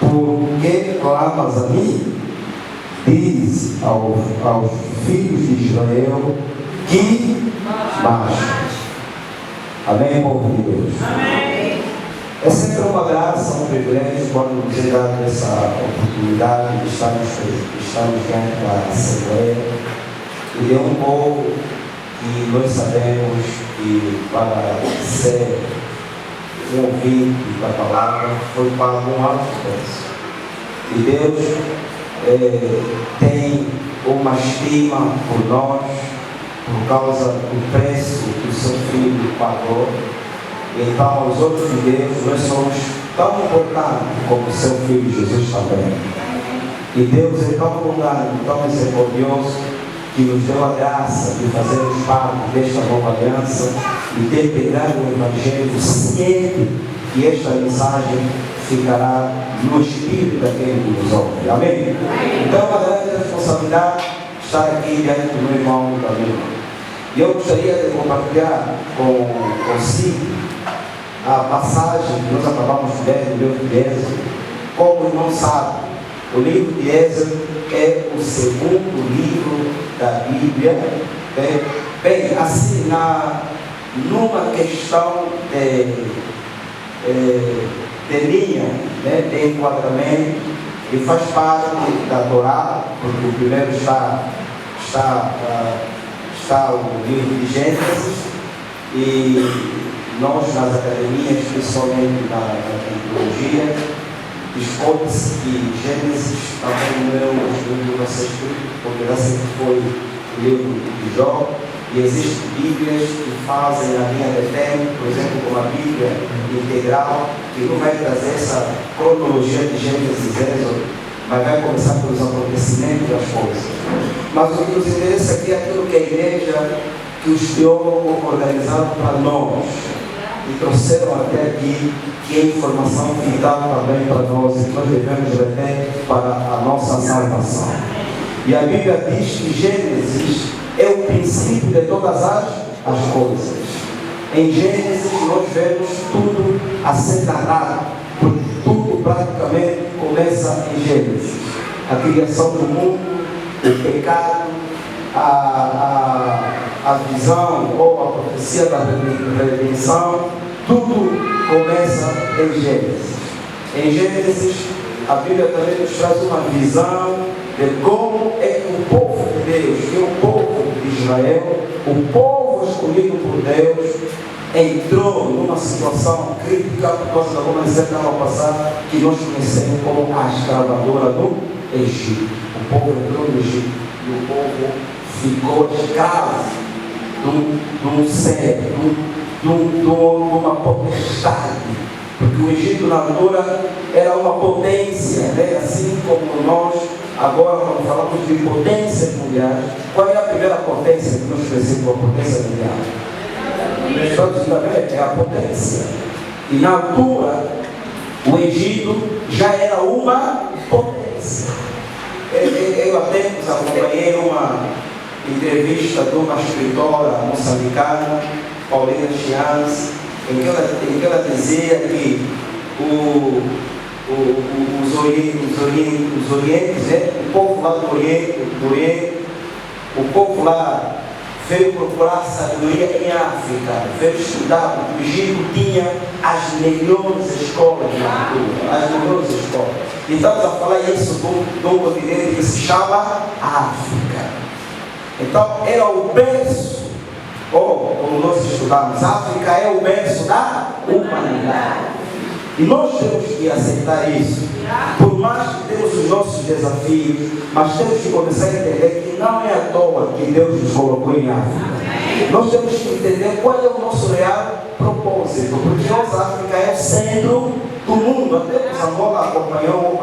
Por que clamas a mim? Diz aos filhos de Israel que marchem. Amém, povo de Deus? Amém. É sempre uma graça, um privilégio quando nos é dado essa oportunidade de estarmos diante da Assembleia e de um povo que nós sabemos que para ser um ouvinte da palavra foi pago um alto preço. E Deus tem uma estima por nós, por causa do preço que o seu filho pagou. Então, aos olhos de Deus, nós somos tão importantes como o seu filho Jesus também. E Deus é tão bondade, tão misericordioso, que nos deu a graça de fazermos parte desta nova aliança e de pegar o Evangelho ciente que esta mensagem ficará no espírito daquele que nos ouve. Amém? Então, uma grande responsabilidade estar aqui diante do meu irmão e da minha irmã. E eu gostaria de compartilhar consigo a passagem que nós acabamos de ler no livro de Êxodo. Como o irmão sabe, o livro de Êxodo é o segundo livro da Bíblia. Bem, assim, numa questão de linha, de enquadramento, e faz parte da Torá, porque o primeiro está o livro de Gênesis, e nós nas academias, principalmente na teologia, discute-se que Gênesis também não é um livro a ser escrito, porque assim foi o livro de Jó, e existem Bíblias que fazem a linha de tempo, por exemplo, como a Bíblia integral, que não vai trazer essa cronologia de Gênesis e Êxodo, mas vai começar pelos acontecimentos das coisas. Mas o que nos interessa aqui é aquilo que a igreja, que os teólogos organizaram para nós e trouxeram até aqui, que é informação vital também para nós e que nós devemos reter para a nossa salvação. E a Bíblia diz que Gênesis é o princípio de todas as coisas. Em Gênesis nós vemos tudo a ser narrado, porque tudo praticamente começa em Gênesis. A criação do mundo, o pecado, a visão ou a profecia da redenção, tudo começa em Gênesis. Em Gênesis, a Bíblia também nos traz uma visão de como é que o povo de Deus, que o povo de Israel, o povo escolhido por Deus, entrou numa situação crítica por causa da uma passada que nós conhecemos como a escravatura do Egito. O povo entrou no Egito e o povo ficou escravo de um ser, de uma potestade. Porque o Egito na altura era uma potência, assim como nós, agora quando falamos de potências mundiais, qual é a primeira potência que nós conhecemos como potência mundial? É a potência. E na altura, o Egito já era uma potência. Eu até acompanhei uma entrevista de uma escritora moçambicana, Paulina Chians, em que ela dizia que os orientes, o povo lá do Oriente, o povo lá veio procurar sabedoria em África, veio estudar, porque o Egito tinha as melhores escolas na altura, as melhores escolas. E estamos a falar isso de um continente que se chama África. Então era o berço, como nós estudamos, África é o berço da humanidade. E nós temos que aceitar isso. Por mais que temos os nossos desafios, mas temos que começar a entender que não é à toa que Deus nos colocou em África. Nós temos que entender qual é o nosso real propósito, porque nossa África é o centro do mundo. Até o Angola acompanhou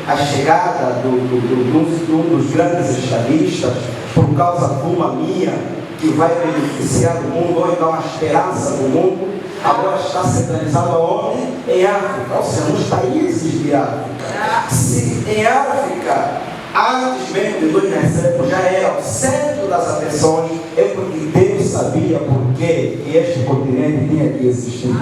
a chegada de um dos grandes estadistas, por causa de uma linha que vai beneficiar o mundo, ou então a esperança do mundo. Agora está centralizado aonde? Em África, ou seja, nos países de África. Se em África, antes mesmo de nós nascermos, já era o centro das atenções, é porque Deus sabia por que este continente tinha que existir.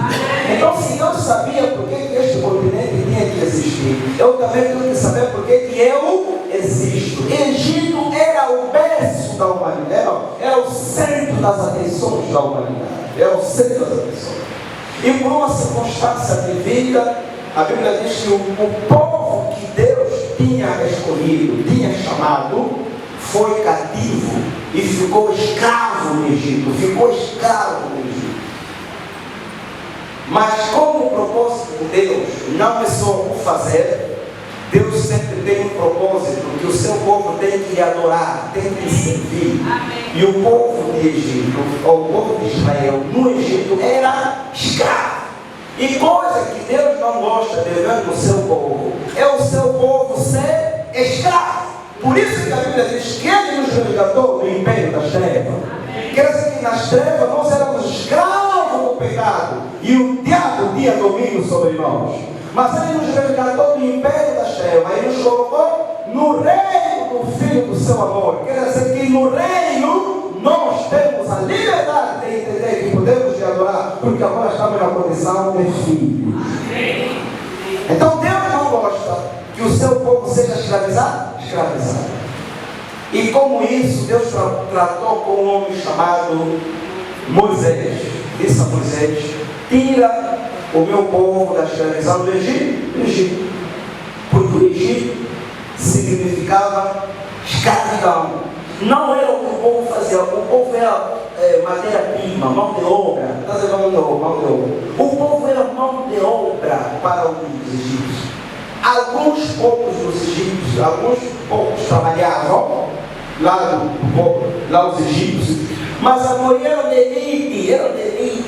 Então, se Deus sabia por que este continente tinha que existir, existir. Eu também tenho que saber por que eu existo. Egito era o berço da humanidade, era o centro das atenções da humanidade. Era o centro das atenções. E por uma circunstância de vida, a Bíblia diz que o povo que Deus tinha escolhido, tinha chamado, foi cativo e ficou escravo no Egito. Ficou escravo no Egito. Mas como o propósito de Deus não é só o fazer, Deus sempre tem um propósito que o seu povo tem que adorar, tem que servir. Amém. E o povo de Egito, ou o povo de Israel no Egito era escravo. E coisa que Deus não gosta de ver no seu povo é o seu povo ser escravo. Por isso que a Bíblia diz que Ele nos resgatou do império das trevas. Quer dizer que nas trevas nós éramos escravos do pecado e o diabo tinha domínio sobre nós. Mas Ele nos resgatou do império das trevas e nos colocou no reino do Filho do seu amor. Quer dizer que no reino nós temos a liberdade de entender que podemos te adorar, porque agora estamos na condição de filhos. Então Deus não gosta que o seu povo seja escravizado. E como isso, Deus tratou com um homem chamado Moisés. Disse a Moisés: tira o meu povo da escravidão do Egito. Porque o Egito significava escravidão. Não era o que o povo fazia. O povo era matéria-prima, mão de obra. O povo era mão de obra para os egípcios. Alguns poucos dos egípcios, alguns poucos trabalhavam lá os egípcios, mas a maioria eram de elite.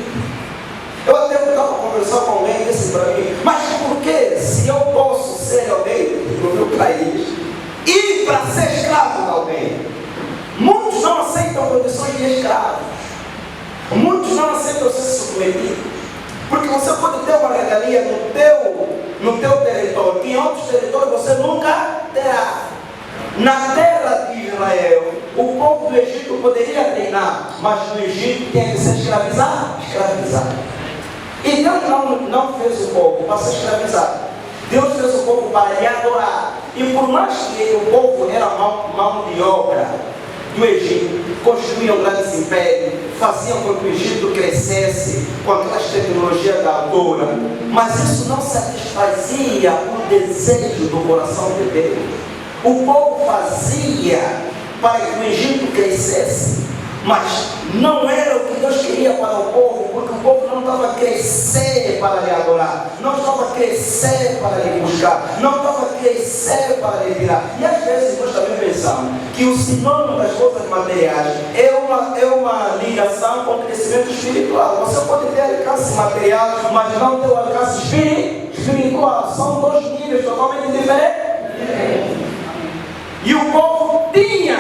Eu até estava conversando com alguém e disse para mim: mas por que, se eu posso ser alguém no meu país, ir para ser escravo de alguém? Muitos não aceitam condições de escravos, muitos não aceitam ser submetidos, porque você pode ter uma regalia no teu território, e em outros territórios você nunca terá. Na terra de Israel, o povo do Egito poderia reinar, mas no Egito tinha que ser escravizado. E Deus não fez o povo para ser escravizado. Deus fez o povo para lhe adorar. E por mais que o povo era mão de obra do Egito, construíam grandes impérios, faziam com que o Egito crescesse com aquelas tecnologias da altura, mas isso não satisfazia o desejo do coração de Deus. O povo fazia para que o Egito crescesse, mas não era o que Deus queria para o povo, porque o povo não estava a crescer para lhe adorar, não estava a crescer para lhe buscar, não estava a crescer para lhe tirar. E às vezes nós também pensamos que o sinônimo das coisas materiais é uma ligação com o crescimento espiritual. Você pode ter alcance material, mas não ter o alcance espiritual. São dois níveis totalmente diferentes. E o povo tinha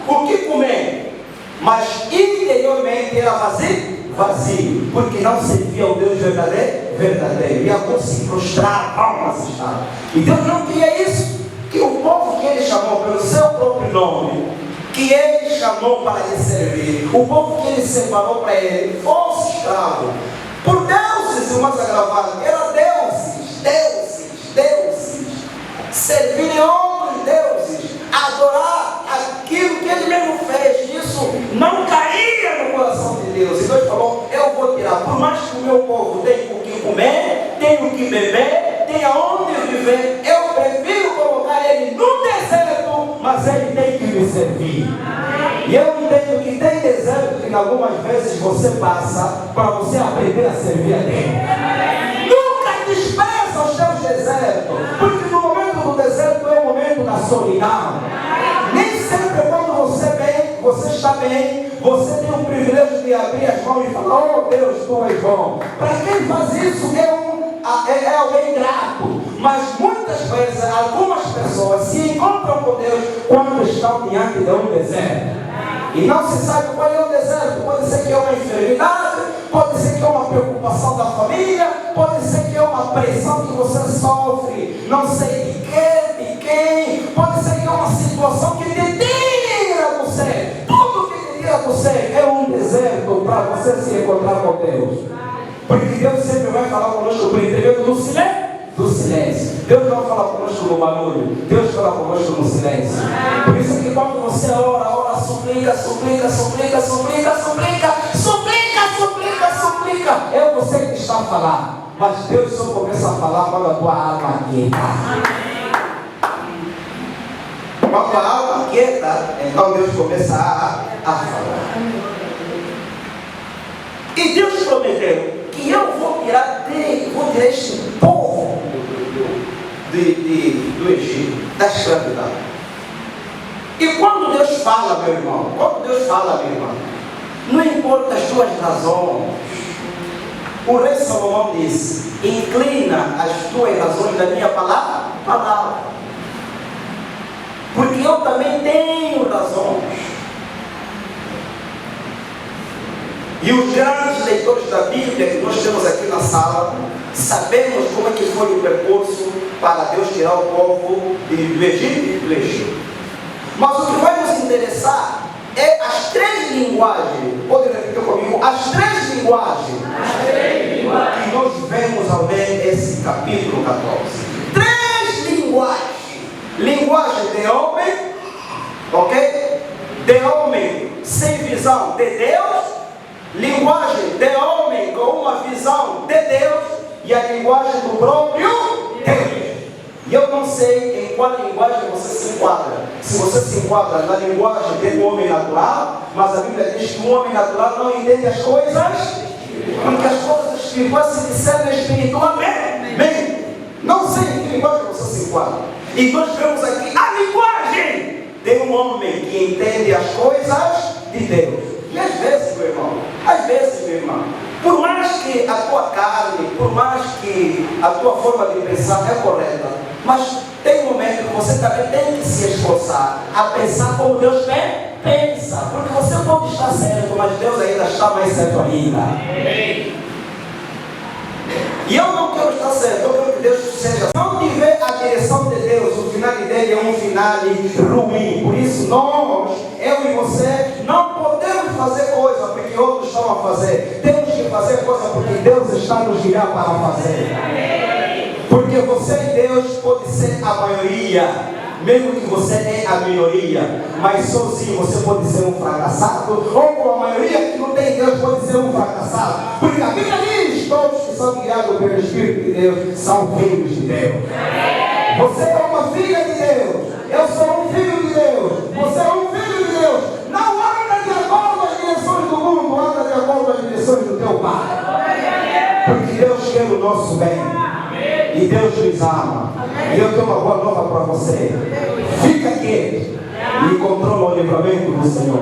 o que comer, mas interiormente era vazio, porque não servia ao Deus verdadeiro. E alguns se prostravam, e Deus não queria isso, que o povo que Ele chamou pelo seu próprio nome, que Ele chamou para lhe servir, o povo que Ele separou para Ele, fosse escravo por deuses, irmãos agravados. Eram deuses, servirem outros deuses, adorar aquilo que Ele mesmo fez. Isso não caía no coração de Deus. E Deus falou: eu vou tirar. Por mais que o meu povo tenha o que comer, tenha o que beber, tenha onde viver, eu prefiro colocar ele no deserto, mas ele tem que me servir. E eu entendo que tem deserto que algumas vezes você passa para você aprender a servir a Deus. Nunca despreza os teus desertos, porque no momento do deserto é o momento da solidão. Nem sempre quando você está bem, você tem o privilégio de abrir as mãos e falar: oh Deus, tu és bom. Para quem faz isso é alguém grato. Mas muitas vezes algumas pessoas se encontram com Deus quando estão diante de um deserto. E não se sabe qual é o deserto. Pode ser que é uma enfermidade, pode ser que é uma preocupação da família, pode ser que é uma pressão que você sofre, não sei de quem, pode ser que é uma situação que te tira do ser. Tudo que te tira do ser é um deserto para você se encontrar com Deus. Porque Deus sempre vai falar conosco por intermédio do do silêncio. Deus não fala conosco no barulho, Deus fala conosco no silêncio. Por isso que quando você ora, suplica, é você que está a falar, mas Deus só começa a falar quando a tua alma quieta. Quando a alma quieta, então Deus começa a falar. E Deus prometeu que eu vou tirar este povo do Egito, da escravidão. E quando Deus fala, meu irmão, não importa as tuas razões. O rei Salomão disse: inclina as tuas razões da minha palavra, porque eu também tenho razões. E os grandes leitores da Bíblia que nós temos aqui na sala, sabemos como é que foi o percurso para Deus tirar o povo do Egito. Mas o que vai nos interessar é as três linguagens. Pode repetir comigo? As três linguagens que nós vemos ao ler esse capítulo 14. Três linguagens. Linguagem de homem, ok? De homem sem visão de Deus. Linguagem de homem com uma visão de Deus. E a linguagem do próprio Deus. E eu não sei em qual linguagem você se enquadra. Se você se enquadra na linguagem do homem natural, mas a Bíblia diz que o homem natural não entende as coisas, porque as coisas espirituais se discernem espiritualmente. Não sei em que linguagem você se enquadra. E nós vemos aqui a linguagem de um homem que entende as coisas de Deus. E às vezes, meu irmão, por mais que a tua carne, por mais que a tua forma de pensar é correta, mas tem um momento que você também tem que se esforçar a pensar como Deus pensa, porque você pode estar certo, mas Deus ainda está mais certo ainda. E eu não quero estar certo, eu quero que Deus seja. Se não tiver a direção de Deus, o final dele é um final ruim. Por isso nós, eu e você, não podemos fazer coisa porque outros estão a fazer. Temos que fazer coisa porque Deus está nos guiando para fazer. Porque você e Deus pode ser a maioria, mesmo que você é a minoria, mas sozinho você pode ser um fracassado, ou com a maioria que não tem Deus pode ser um fracassado. Porque a Bíblia diz: todos que são guiados pelo Espírito de Deus são filhos de Deus. Você é uma filha de Deus, eu sou um filho de Deus, você é um filho de Deus. Não anda de acordo às direções do mundo, anda de acordo às direções do teu Pai. Porque Deus quer o nosso bem. E Deus nos ama. E eu tenho uma boa nova para você. Fica quieto e controla o livramento do Senhor.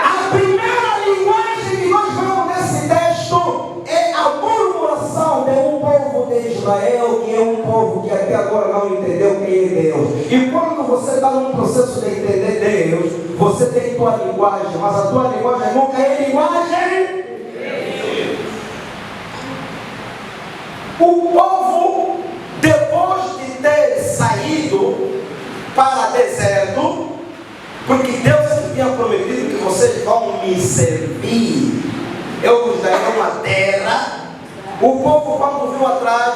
A primeira linguagem que nós vemos nesse texto é a murmuração de um povo de Israel, que é um povo que até agora não entendeu quem é Deus. E quando você está num processo de entender Deus, você tem tua linguagem, mas a tua linguagem nunca é linguagem. O povo, depois de ter saído para o deserto, porque Deus tinha prometido que vocês vão me servir, eu vos darei uma terra. O povo, quando viu atrás,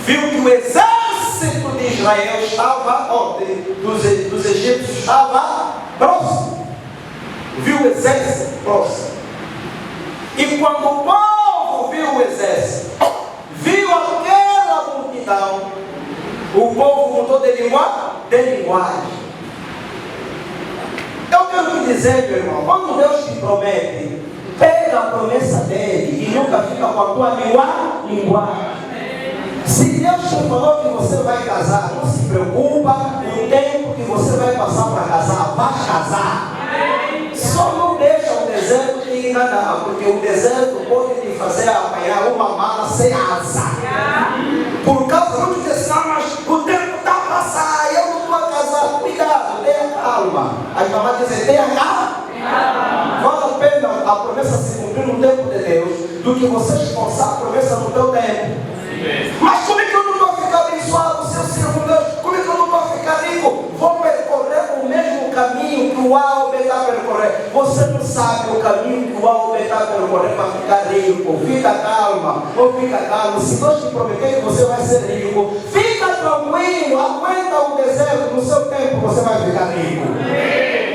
viu que o exército de Israel estava, dos egípcios, estava próximo. Viu o exército próximo. E quando o povo viu o exército, viu aquela multidão, o povo mudou de linguagem. Eu quero te dizer, meu irmão, quando Deus te promete, pega a promessa dele e nunca fica com a tua linguagem. Se Deus te falou que você vai casar, não se preocupa no tempo que você vai passar para casar, vai casar. Só não deixa o deserto te enganar, porque o deserto pode te fazer apanhar uma mala sem asa. Por causa do que mas o tempo está a passar, eu não estou a casar. Cuidado, tenha calma. As mamães dizem: tenha calma. Vale a pena a promessa se cumprir no tempo de Deus do que você esforçar a promessa no teu tempo. Mas como é que eu não vou ficar abençoado se eu sirvo Deus? Como é que eu não vou ficar rico? Vou percorrer o mesmo caminho que o Albert está a percorrer. Você não sabe o caminho que o homem está percorrendo para ficar rico. Fica calma, ou fica calmo. Se Deus te prometer que você vai ser rico, fica tranquilo, aguenta o deserto, no seu tempo você vai ficar rico.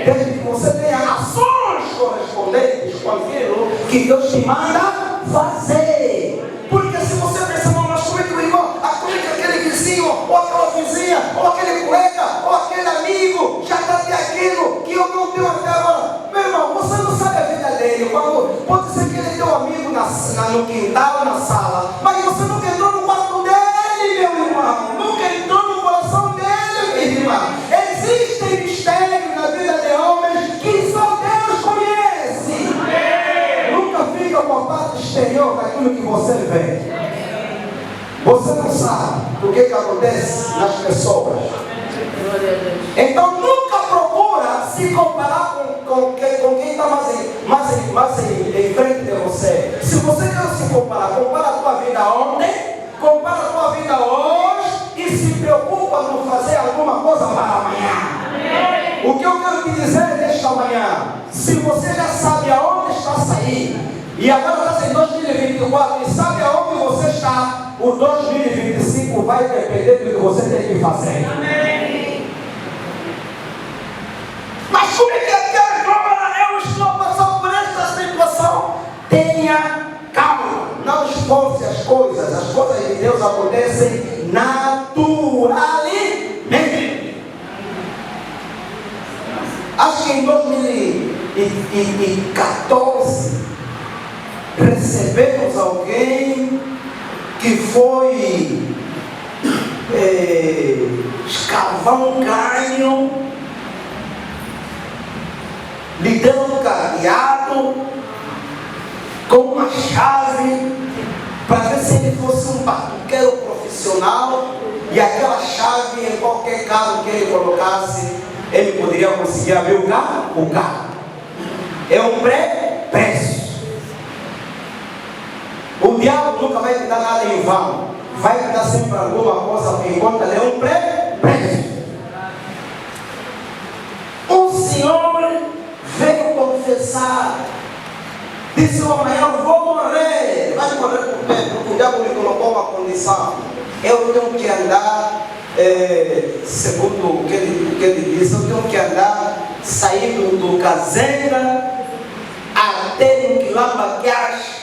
Desde que você tenha ações correspondentes com aquilo que Deus te manda fazer. Porque se você pensa, não, mas como é que o irmão, como é que aquele vizinho, ou aquela vizinha, ou aquele colega, ou aquele amigo, já está até aquilo que eu não tenho até agora. Meu irmão, você não sabe a vida dele. Pode ser que ele é teu amigo no quintal, na sala, mas você nunca entrou no quarto dele, meu irmão. Nunca entrou no coração dele, minha irmã. Existem mistérios na vida de homens que só Deus conhece. Nunca fica com a parte exterior daquilo que você vê. Você não sabe o que acontece nas pessoas. Então nunca procura se comparar com quem está mais em frente de você. Se você quer se comparar, compara a tua vida ontem, compara a tua vida hoje e se preocupa em fazer alguma coisa para amanhã. O que eu quero te dizer nesta manhã, se você já sabe aonde está saindo, e agora está em 2024 e sabe aonde você está, o 2025 vai depender do que você tem que fazer. Amém. Mas como é que agora eu estou passando por esta situação? Tenha calma, não esforce as coisas de Deus acontecem naturalmente. Acho que em 2014 recebemos alguém que foi escavar um crânio, lhe deu um cadeado com uma chave para ver se ele fosse um batuqueiro profissional, e aquela chave, em qualquer carro que ele colocasse, ele poderia conseguir abrir o carro. É um preço. O diabo nunca vai te dar nada em vão. Vai te dar sempre alguma coisa em conta de um preço. O Senhor veio confessar. Disse: amanhã eu vou morrer. Vai morrer por quê? Porque o diabo me colocou uma condição. Eu tenho que andar, segundo o que ele disse, eu tenho que andar saindo do Cazenga até no Quilambaquiás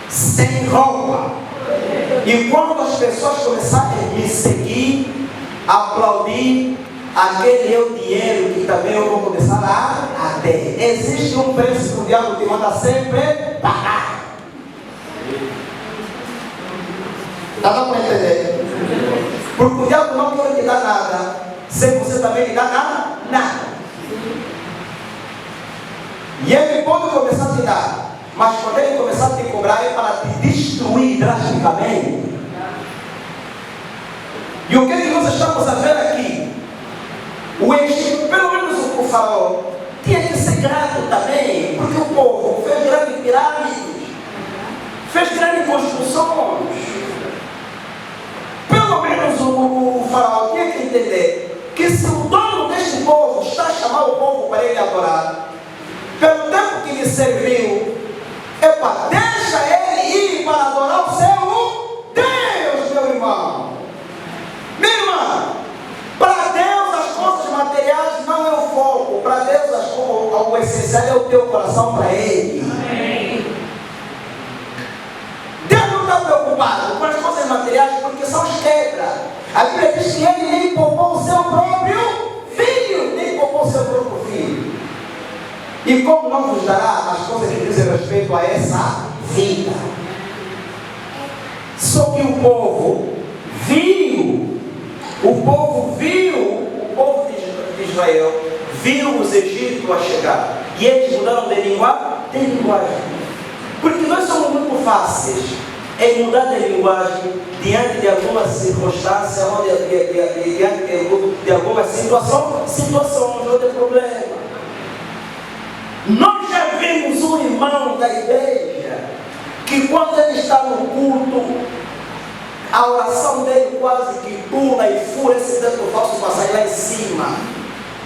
sem roupa. E quando as pessoas começarem a me seguir, aplaudir, aquele é o dinheiro que também eu vou começar a ter. Existe um preço que o diabo te manda sempre pagar. Dá para entender? Porque o diabo não quer te dar nada sem você também lhe dar nada. E ele pode começar a te dar, mas quando ele começar a te cobrar é para te destruir drasticamente. E o que nós estamos a ver aqui? O Egito, pelo menos o faraó, tinha que ser grato também, porque o povo fez grandes pirâmides, fez grandes construções. Pelo menos o faraó tinha que entender que se o dono deste povo está a chamar o povo para ele adorar, pelo tempo que lhe serviu, deixa ele ir para adorar o seu Deus, meu irmão. Minha irmã, para Deus as coisas materiais não é o foco. Para Deus o essencial é o teu coração para Ele. Amém. Deus não está preocupado com as coisas materiais, porque são as quebras. A Bíblia diz que Ele nem poupou o seu próprio filho, nem poupou o seu próprio filho. E como não vos dará as coisas que dizem respeito a essa vida? Só que o povo viu de Israel, viu os egípcios a chegar, e eles mudaram de linguagem. Porque nós somos muito fáceis em mudar de linguagem diante de alguma circunstância, diante de alguma situação ou de problema. Nós já vimos um irmão da igreja que quando ele está no culto, a oração dele quase que pula e fura esse dentro falso para sair lá em cima.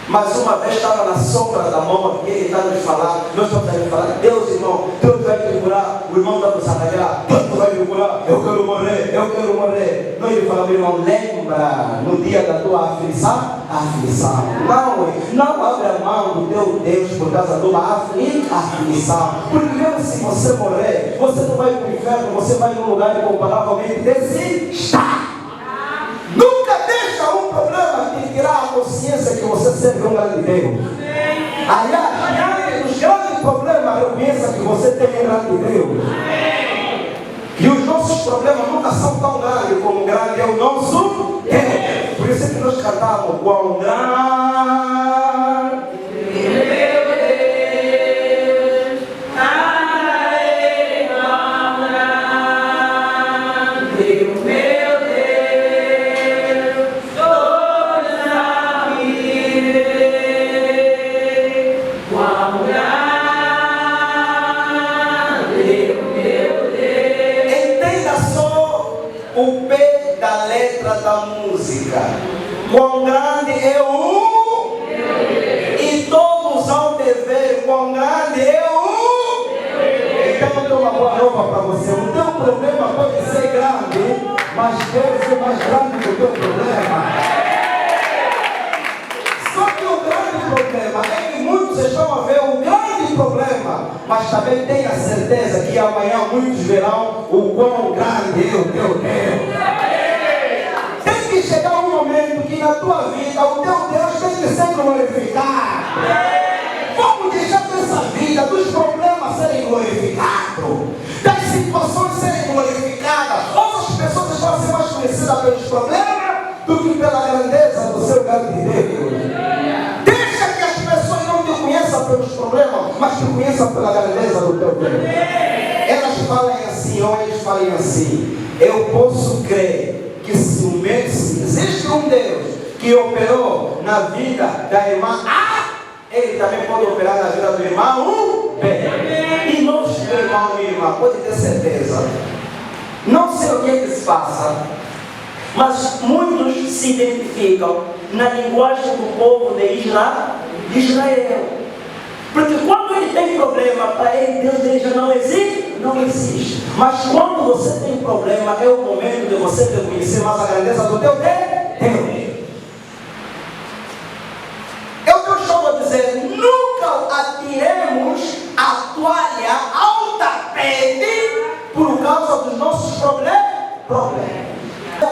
Mas uma vez estava na sombra da morte, e ele está nos falar, nós estamos a falar, Deus, irmão, Deus vai me curar. O irmão está nos agarrar, Deus vai me curar, eu quero morrer, eu quero morrer. Nós lhe falamos, irmão, lembra no dia da tua aflição? Não abre a mão do teu Deus por causa de uma aflição. Porque mesmo se você morrer, você não vai para o inferno, você vai num lugar incomparavelmente desestar. Nunca deixa um problema te tirar a consciência que você serve um grande Deus. Aliás, diante dos grandes problemas, reconheça que você tem um grande Deus. E os nossos problemas nunca são tão grandes como grande é o nosso Deus. Por isso é que nós cantamos quão grande. Da música, quão grande é o e todos vão te ver, quão grande é o. Então eu tenho uma boa nova para você. O teu problema pode ser grande, mas Deus é mais grande que o teu problema. Só que o grande problema é que muitos estão a ver o grande problema, mas também tenha certeza que amanhã muitos verão o quão grande é o teu Deus. Chegar um momento que na tua vida o teu Deus tem que ser glorificado. Vamos deixar dessa vida, dos problemas serem glorificados, das situações serem glorificadas. Outras pessoas estão a ser mais conhecidas pelos problemas do que pela grandeza do seu grande Deus. Deixa que as pessoas não te conheçam pelos problemas, mas te conheçam pela grandeza do teu Deus. Elas falem assim, ou eles falem assim: eu posso crer que se existe um Deus que operou na vida da irmã A, Ele também pode operar na vida do irmão B. E nós, meu irmão e irmã, pode ter certeza. Não sei o que é que se passa, mas muitos se identificam na linguagem do povo de Israel. Porque quando ele tem problema, para ele, Deus dele já não existe. Mas quando você tem problema, é o momento de você reconhecer mais a grandeza do teu Deus. É o que eu estou a dizer. Nunca atiremos a toalha ao tapete por causa dos nossos problemas.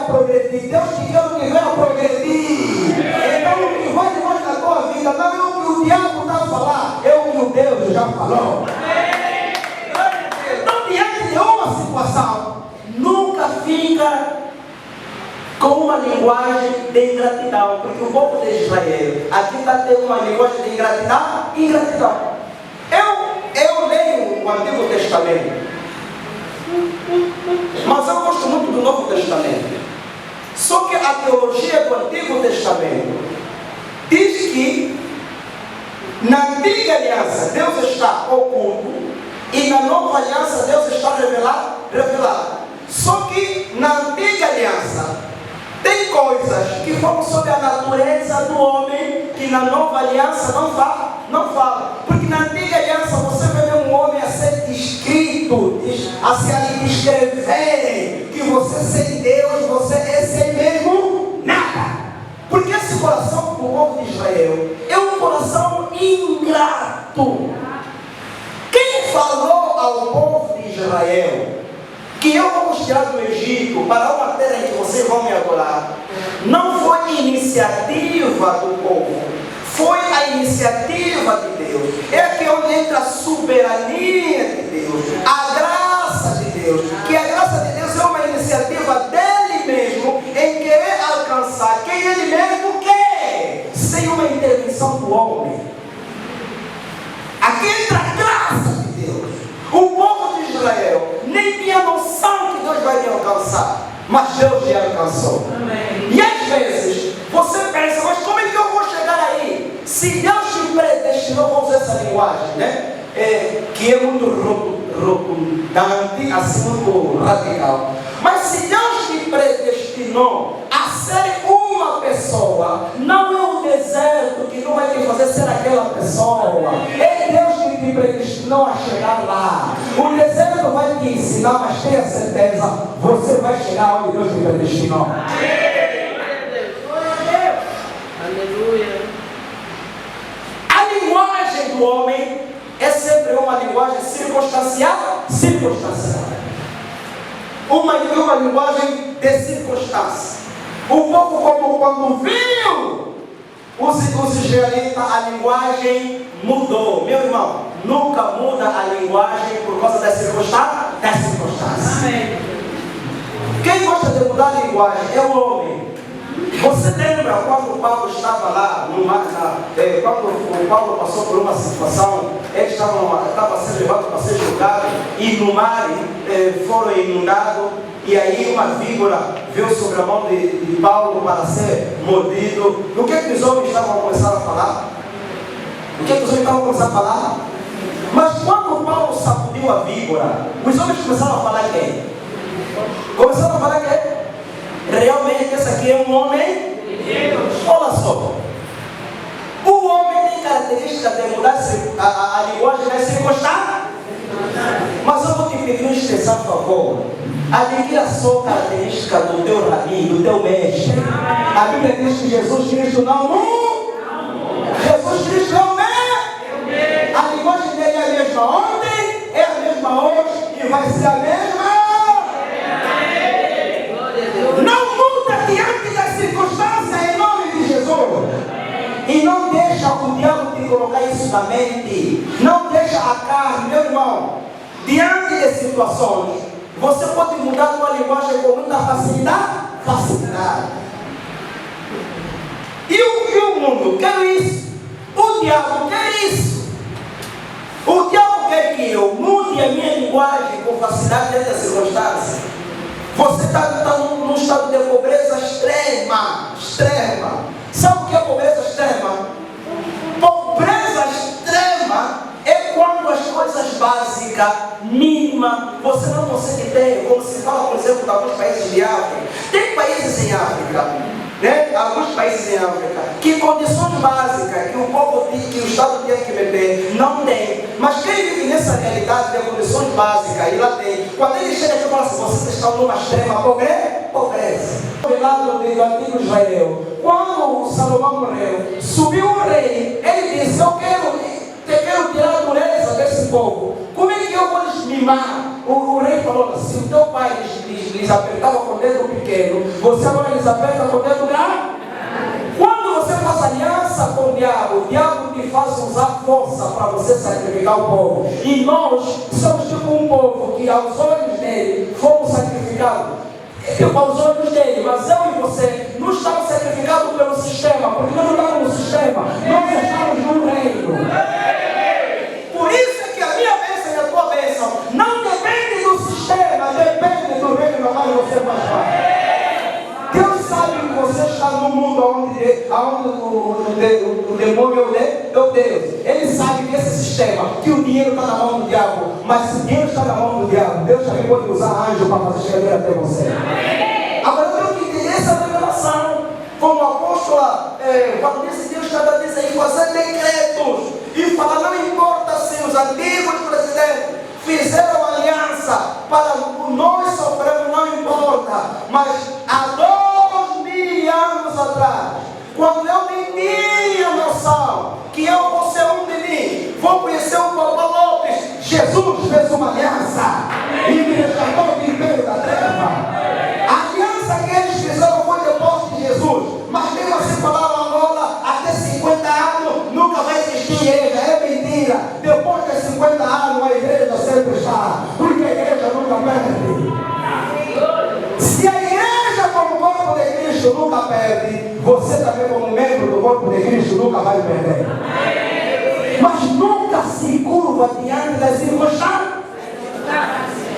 Progredir. Deus te quer que venha progredir. Então o que vai demais na tua vida não é o que o diabo está a falar, é o que o Deus já falou. Então, diante de uma situação, nunca fica com uma linguagem de ingratidão, porque o povo de Israel aqui está tendo uma linguagem de ingratidão. Eu leio o Antigo Testamento, mas eu gosto muito do Novo Testamento. Só que a teologia do Antigo Testamento diz que na Antiga Aliança Deus está oculto e na Nova Aliança Deus está revelado. Só que na Antiga Aliança tem coisas que falam sobre a natureza do homem que na Nova Aliança não fala. Porque na Antiga Aliança você vai ver um homem a ser descrito, a se ali descrever que você sem Deus, você é sem mesmo nada. Porque esse coração do povo de Israel é um coração ingrato. Quem falou ao povo de Israel que eu vou vos tirar do Egito para uma terra em que vocês vão me adorar, não foi iniciativa do povo, foi a iniciativa de Deus. É aqui onde entra a soberania de Deus, a graça de Deus, que a graça de Deus é uma iniciativa dele mesmo em querer alcançar quem ele mesmo quer, sem uma intervenção do homem. Aqui entra a graça de Deus. O povo de Israel nem tinha noção que Deus vai me alcançar, mas Deus me alcançou. Amém. E às vezes você pensa, mas como é que eu vou chegar aí? Se Deus te predestinou, vamos usar essa linguagem, né? Que é muito rotundante, assim muito radical. Mas se Deus te predestinou a ser uma pessoa, não é um deserto que não vai boa. É Deus que te predestinou a chegar lá. O deserto vai te ensinar, mas tenha certeza, você vai chegar onde Deus te predestinou. Aleluia. A linguagem do homem é sempre uma linguagem circunstancial. Uma linguagem de circunstância. O povo, como quando viu os israelitas, a linguagem mudou. Meu irmão, nunca muda a linguagem por causa da circunstância. Amém. Quem gosta de mudar a linguagem é o homem. Você lembra quando Paulo estava lá no mar, quando o Paulo passou por uma situação, ele estava sendo levado para ser julgado, e no mar foram inundados, e aí uma víbora veio sobre a mão de Paulo para ser mordido. O que os homens estavam começando a falar? Mas quando Paulo sacudiu a víbora, os homens começaram a falar quem? Realmente esse aqui é um homem de Deus. Olha só. O homem tem característica de mudar a linguagem das circunstâncias. Mas eu vou te pedir uma extensão, por favor. Adquira só a característica do teu rabi, do teu mestre. A Bíblia diz que Jesus Cristo não muda. Jesus Cristo é o mesmo. A linguagem dele é a mesma ontem, é a mesma hoje e vai ser a mesma. Não muda diante das circunstâncias em nome de Jesus. E não deixa o diabo te colocar isso na mente. Não deixa a carne, meu irmão. Diante de situações, você pode mudar a sua linguagem com muita facilidade. E o mundo quer isso. O diabo quer isso. O diabo quer que eu mude a minha linguagem com facilidade dentro das circunstâncias. Você está num estado de pobreza extrema. Sabe o que é pobreza extrema? Pobreza extrema é quando as coisas básicas, mínimas, você não consegue ter. Como se fala, por exemplo, de alguns países de África. Tem países em África, né? Alguns países em África, que condições básicas que o povo tem, que o Estado tem que meter, não tem. Mas quem vive nessa realidade de condições básicas, e lá tem. Quando ele chega aqui e fala assim, vocês estão numa extrema pobreza. Do lado do antigo Israel, quando Salomão morreu, subiu um rei, ele disse, eu quero tirar a dureza desse povo. Como é que eu vou lhes mimar? O rei falou, se o teu pai lhes apertava com o dedo pequeno, você agora lhes aperta com o dedo grande? Quando você faz aliança com o diabo te faz usar força para você sacrificar o povo. E nós somos tipo um povo que aos olhos dele fomos sacrificados. Aos olhos dele, mas eu e você não estamos sacrificados pelo sistema, porque nós não estamos no sistema, nós estamos no reino. Por isso é que a minha bênção e a tua bênção não depende do sistema, depende do reino no qual você faz parte. Deus sabe que você está no mundo onde o demônio é o Deus. Ele sabe que esse sistema, que o dinheiro está na mão do diabo, mas se o dinheiro está na mão do diabo, Deus também pode usar anjo para fazer chegar até você. Agora eu tenho que entender essa revelação. Como o apóstolo, quando disse Deus está dizendo aí, fazer decretos e falar, não importa se os antigos presidentes fizeram aliança para nós sofrermos, não importa, mas há 2000 anos atrás, quando eu nem tinha noção que eu vou ser um de mim, vou conhecer o Papa Lopes, Jesus fez uma aliança e me resgatou do império da treva. A aliança que eles fizeram foi depois de Jesus, mas mesmo assim falaram Angola, até 50 anos nunca vai existir igreja, é mentira. Depois de 50 anos a igreja sempre está, porque a igreja nunca perde. Se a igreja como corpo de Cristo nunca perde, você também como membro do corpo de Cristo nunca vai perder. Mas nunca se curva diante das circunstâncias.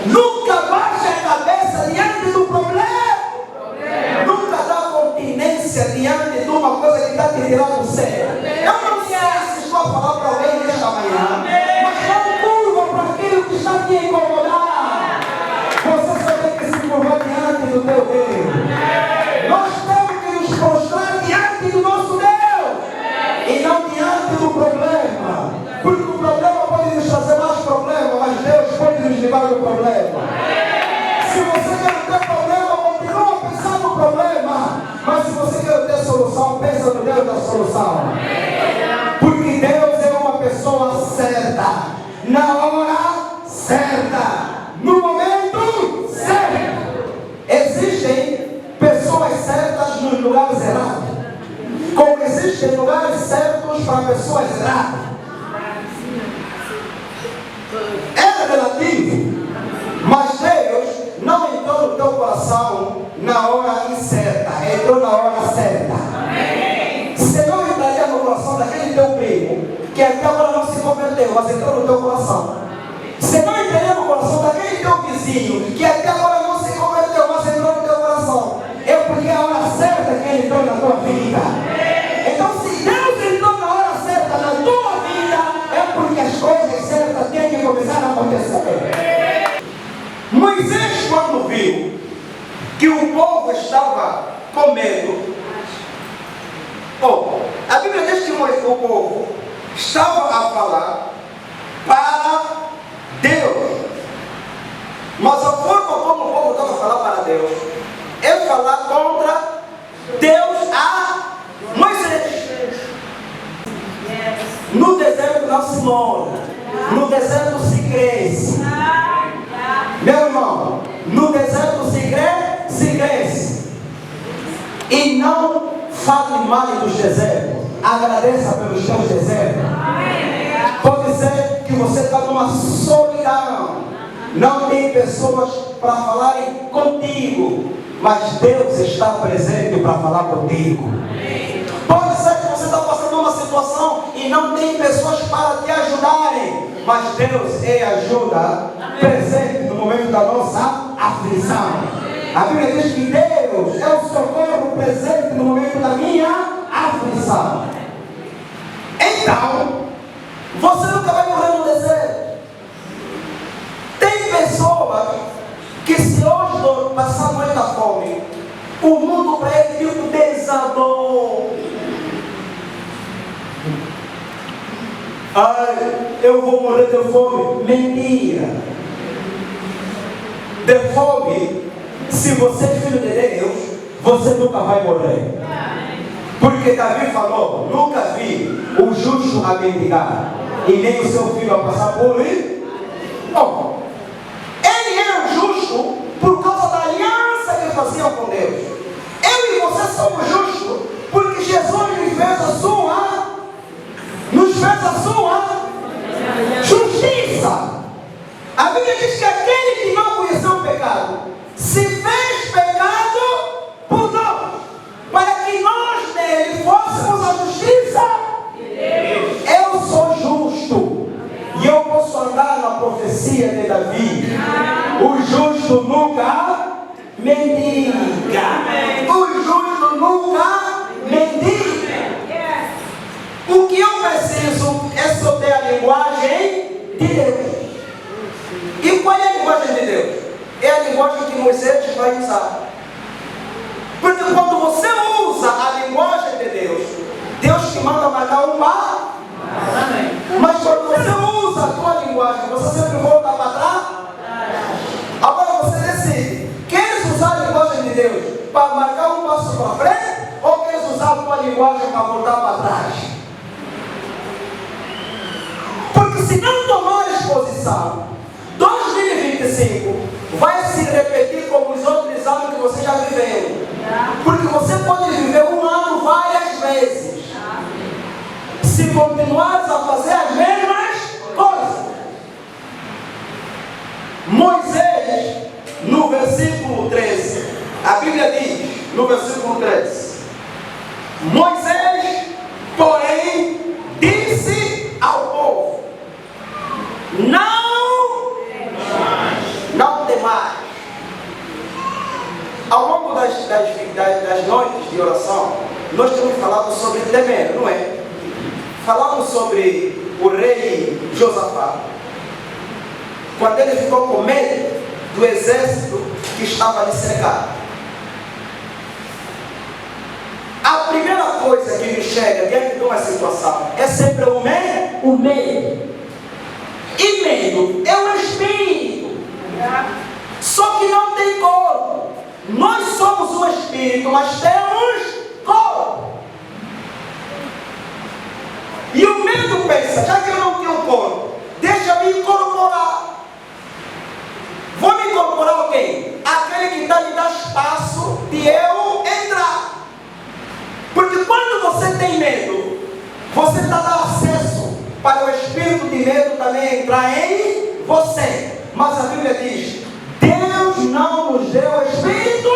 Nunca baixa a cabeça diante do problema. Nunca dá continência diante de uma coisa que está te tirando do céu. Eu não sei se estou a falar para alguém nesta manhã, mas não curva para aquilo que está te incomodar. Você só tem que se curvar diante do teu Deus. Nós temos que nos prostrar diante do nosso Deus e não diante do problema. a solução. Porque Deus é uma pessoa certa, na hora certa, no momento certo. Existem pessoas certas nos lugares errados, como existem lugares certos para pessoas erradas. É relativo, mas Deus não entrou no teu coração na hora incerta, entrou na hora certa. Você não entraria no coração daquele teu primo que até agora não se converteu, mas entrou no teu coração. Você não entraria no coração daquele teu vizinho que até agora não se converteu, mas entrou no teu coração. É porque é a hora certa que ele entrou na tua vida. Então, se Deus entrou na hora certa na tua vida, é porque as coisas certas têm que começar a acontecer. Moisés, quando viu que o povo estava com medo, a Bíblia diz que o povo estava a falar para Deus, mas a forma como o povo estava a falar para Deus é falar contra Deus a Moisés. No deserto não se mora, no deserto se cresce. Meu irmão, no deserto se cresce. E não fale mal dos desertos, agradeça pelos teus desertos. Pode ser que você está numa solidão, não tem pessoas para falarem contigo, mas Deus está presente para falar contigo. Pode ser que você está passando uma situação e não tem pessoas para te ajudarem, mas Deus é ajuda presente no momento da nossa aflição. A Bíblia diz que Deus é o socorro presente no momento da minha aflição. Então, você nunca vai morrer no deserto. Tem pessoas que se hoje passar muita fome, o mundo para ele tipo desabou. Ai, eu vou morrer de fome. Mentira. De fome, se você é filho de Deus, você nunca vai morrer. Porque Davi falou: nunca vi o justo a mendigar, e nem o seu filho a passar por ele. Bom, ele era justo por causa da aliança que fazia com Deus. Eu e você somos justos porque Jesus nos fez a sua justiça. A Bíblia diz que aquele que não conheceu o pecado se fez pecado por nós, para que nós nele fôssemos a justiça de Deus. Eu sou justo e eu posso andar na profecia de Davi. O justo nunca mendiga. O justo nunca mendiga. O que eu preciso é saber a linguagem de Deus. E qual é a linguagem de Deus? É a linguagem que Moisés vai usar. Porque quando você usa a linguagem de Deus, Deus te manda marcar um par. Mas quando você usa a tua linguagem, você sempre volta para trás. Agora você decide: queres usar a linguagem de Deus para marcar um passo para frente, ou queres usar a tua linguagem para voltar para trás? Porque se não tomares posição, 2025 vai se repetir como os outros anos que você já viveu. Porque você pode viver um ano várias vezes, se continuares a fazer as mesmas coisas. Moisés, no versículo 13, a Bíblia diz, no versículo 13: Moisés, porém, disse ao povo: não temais. Ao longo das noites de oração, nós temos falado sobre temer, não é? Falamos sobre o rei Josafá, quando ele ficou com medo do exército que estava ali cercado. A primeira coisa que me chega diante de uma situação é sempre o medo. O medo. E medo é um espírito. Só que não tem corpo. Nós somos um espírito, mas temos corpo. medo pensa, já que eu não tenho corpo, deixa-me incorporar. Vou me incorporar o quê? Aquele que está me dando espaço de eu entrar. Porque quando você tem medo, você está dando acesso para o espírito de medo também entrar em você. Mas a Bíblia diz, Deus não nos deu espírito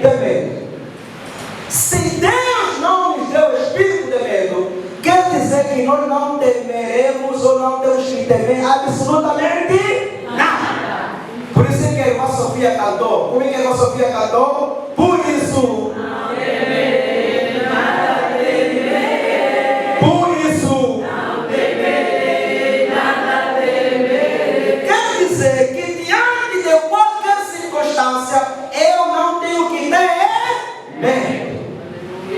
de medo. Se Deus não nos deu espírito de medo, quer dizer que nós não temeremos ou não temos que temer absolutamente nada. Por isso que a irmã Sofia cantou. Como é que a irmã Sofia cantou? Por isso não temerei, nada temerei. Por isso não temerei, nada temerei. Quer dizer que diante de qualquer circunstância, eu não tenho que ter medo.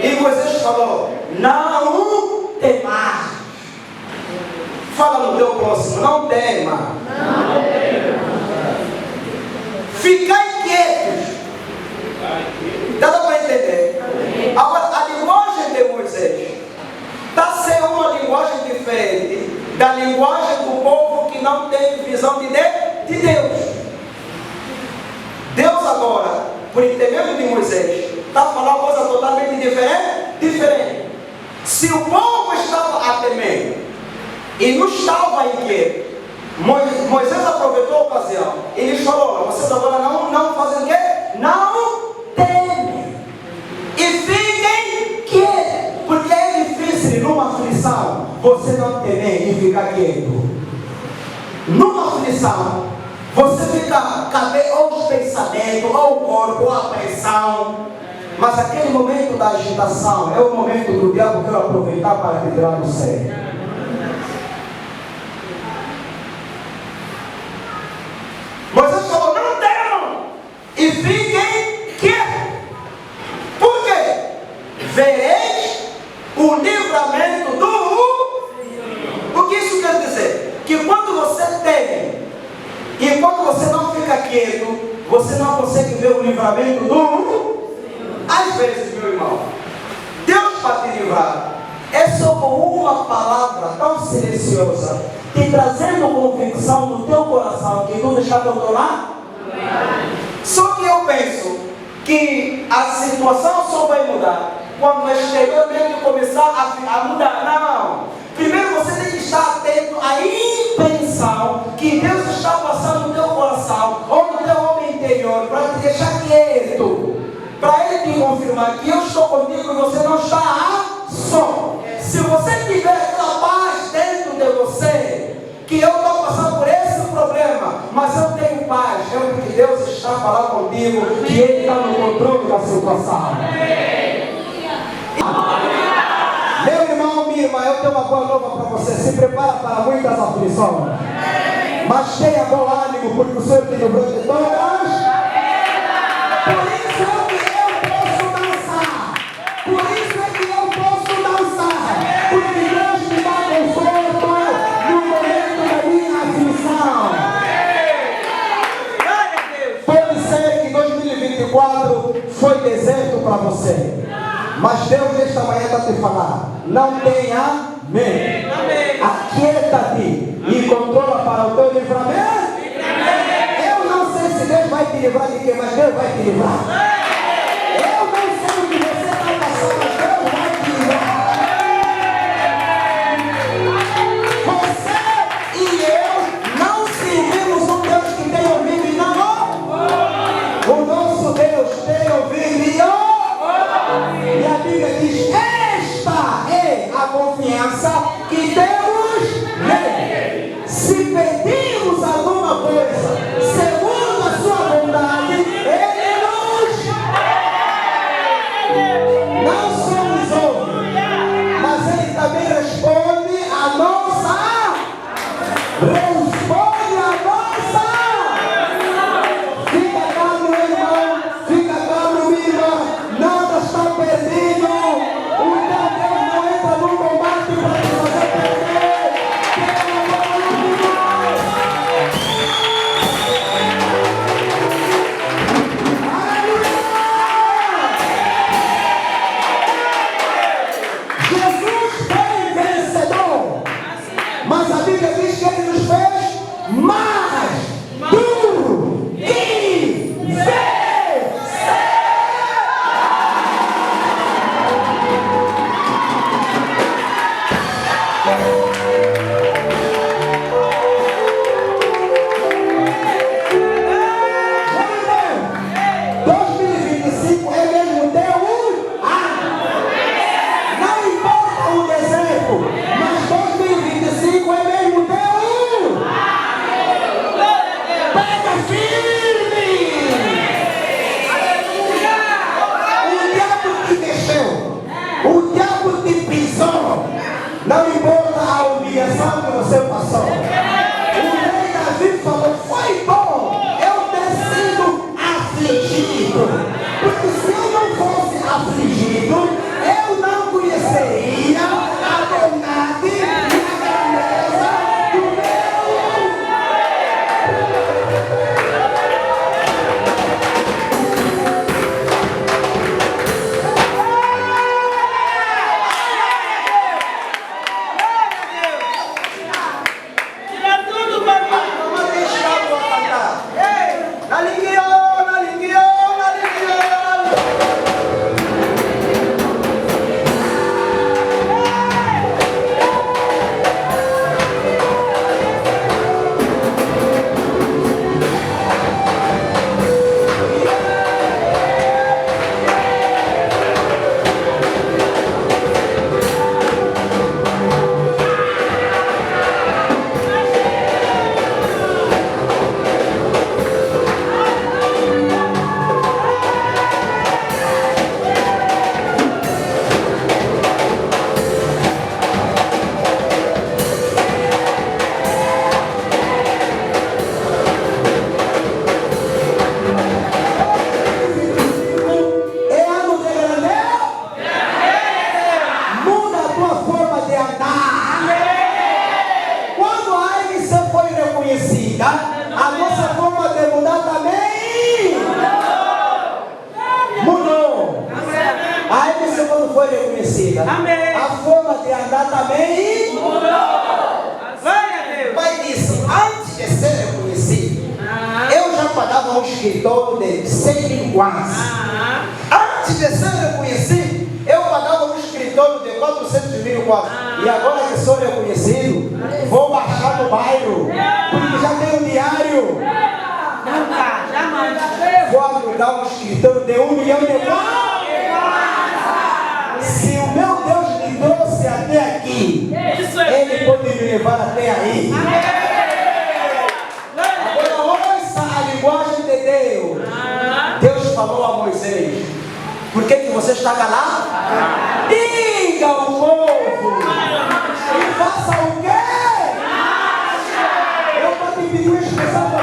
E Moisés falou, não temas. Fala no teu próximo, não tema. Não tema. Ficai quietos. Dá para entender? Agora, a linguagem de Moisés está sendo uma linguagem diferente da linguagem do povo que não tem visão de Deus. Deus agora, por intermédio de Moisés, está falando uma coisa totalmente diferente. Se o povo estava a temer e não estava inquieto, Moisés aproveitou a ocasião. Ele falou, vocês agora não fazem o quê? Não temem. E fiquem quietos. Porque é difícil numa aflição você não temer e ficar quieto. Numa aflição, você fica caber ou os pensamentos, ou o corpo, ou a pressão. Mas aquele momento da agitação é o momento do diabo que eu aproveitar para te tirar do sério. Moisés falou, não temam e fiquem quietos. Por quê? Vereis o livramento do Senhor. O que isso quer dizer? Que quando você teme e quando você não fica quieto, você não consegue ver o livramento do Senhor. Às vezes, meu irmão, Deus para te livrar é só com uma palavra tão silenciosa, te trazendo convicção no teu coração que tudo está controlado. Só que eu penso que a situação só vai mudar quando o exteriormente começar a mudar. Não. Primeiro você tem que estar atento à impressão que Deus está passando no teu coração ou no teu homem interior para te deixar quieto. Para Ele te confirmar que eu estou contigo e você não está só. Se você tiver aquela paz dentro de você, que eu estou passando por esse problema, mas eu tenho paz, é porque Deus está falando contigo, que Ele está no controle da situação. Meu irmão, minha irmã, eu tenho uma boa nova para você. Se prepara para muitas aflições, mas tenha bom ânimo, porque o Senhor te livrou de todas. Por isso é que eu posso dançar. Por isso é que eu posso dançar. Porque Deus me dá conforto no momento da minha aflição. Pode ser que 2024 foi deserto para você. Mas Deus nesta manhã está te falando, não tenha medo. Aquieta-te e controla para o teu livramento. Eu não sei se Deus vai te livrar de quê, mas Deus vai te livrar. Eu não sei o que você está passando, mas Deus vai te livrar. Você e eu não servimos um Deus que tem ouvido e não ouve. O nosso Deus tem ouvido e ouve. E a Bíblia diz, esta é a confiança que temos nele. Se pedimos alguma coisa segundo a sua vontade, Ele nos Porque se eu não fosse afligido, eu não conheceria a bondade e a grandeza do meu. Tira tudo pra mim. Vamos deixar a boa cantar. Ei, na linguiô, na linguiô, na linguiô, na linguiô. É ano de granel? Muda a tua forma de andar. Quando a AMC foi reconhecida, a nossa forma de mudar também mudou. A AMC quando foi reconhecida, Amém. a forma de andar também mudou. Glória a Deus. O pai disse, antes de ser reconhecido, eu já pagava um escritório de 100 mil kwanzas. Antes de ser reconhecido, eu pagava um escritório de 400 mil kwanzas. E agora que sou reconhecido, vou baixar no bairro, porque já tenho diário. Nunca, jamais. Vou alugar um escritório de 1 milhão de kwanzas. Se o meu Deus me trouxe até aqui, Isso é Ele pode me levar até aí. Agora ouça a linguagem de Deus. Deus falou a Moisés: por que você está calado? Diga ao povo e faça o quê? Eu vou te pedir uma expressão.